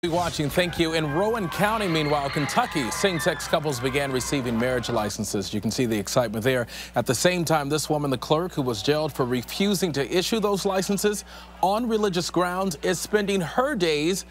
Watching, thank you. In Rowan County, meanwhile, Kentucky, same-sex couples began receiving marriage licenses. You can see the excitement there. At the same time, this woman, the clerk who was jailed for refusing to issue those licenses on religious grounds, is spending her days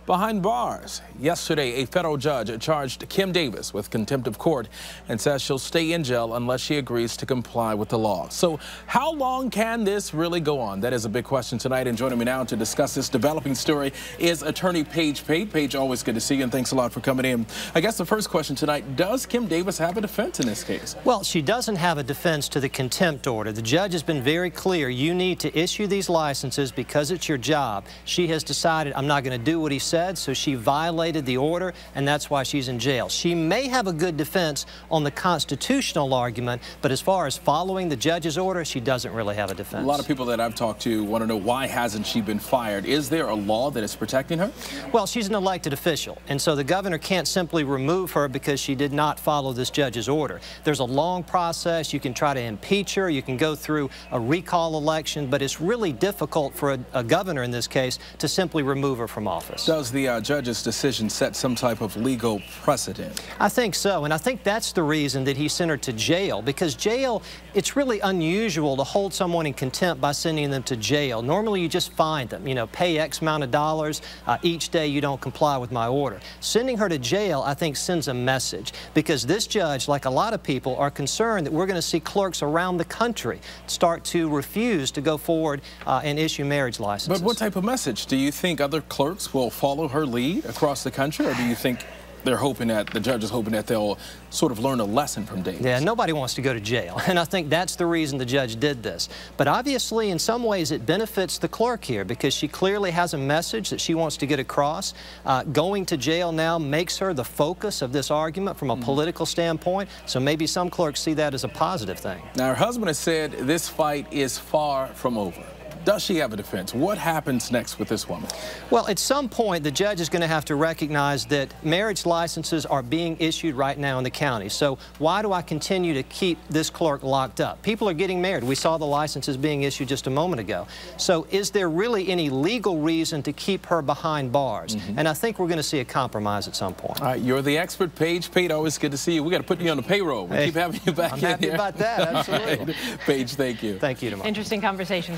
behind bars. Yesterday, a federal judge charged Kim Davis with contempt of court and says she'll stay in jail unless she agrees to comply with the law. So how long can this really go on? That is a big question tonight. And joining me now to discuss this developing story is attorney Pate. Pate, always good to see you, and thanks a lot for coming in. I guess the first question tonight, does Kim Davis have a defense in this case? Well, she doesn't have a defense to the contempt order. The judge has been very clear. You need to issue these licenses because it's your job. She has decided, I'm not going to do what he said, so she violated the order, and that's why she's in jail. She may have a good defense on the constitutional argument, but as far as following the judge's order, she doesn't really have a defense. A lot of people that I've talked to want to know, why hasn't she been fired? Is there a law that is protecting her? Well, she's an elected official, and so the governor can't simply remove her because she did not follow this judge's order. There's a long process. You can try to impeach her. You can go through a recall election, but it's really difficult for a governor in this case to simply remove her from office. Does the judge's decision set some type of legal precedent? I think so, and I think that's the reason that he sent her to jail, because jail, it's really unusual to hold someone in contempt by sending them to jail. Normally you just fine them, pay X amount of dollars each day you don't comply with my order. Sending her to jail, I think, sends a message, because this judge, like a lot of people, are concerned that we're going to see clerks around the country start to refuse to go forward and issue marriage licenses. But what type of message? Do you think other clerks will follow her lead across the country, or do you think they're hoping that the judge is hoping that they'll sort of learn a lesson from Davis? Yeah, nobody wants to go to jail, and I think that's the reason the judge did this. But obviously, in some ways, it benefits the clerk here, because she clearly has a message that she wants to get across. Going to jail now makes her the focus of this argument from a political standpoint, so maybe some clerks see that as a positive thing. Now, her husband has said this fight is far from over. Does she have a defense? What happens next with this woman? Well, at some point, the judge is going to have to recognize that marriage licenses are being issued right now in the county. So why do I continue to keep this clerk locked up? People are getting married. We saw the licenses being issued just a moment ago. So is there really any legal reason to keep her behind bars? And I think we're going to see a compromise at some point. All right, you're the expert, Pate, always good to see you. We got to put you on the payroll. We keep having you back in here. I'm happy about that, absolutely. Right. Page, thank you. Thank you, Tomorrow. Interesting conversation.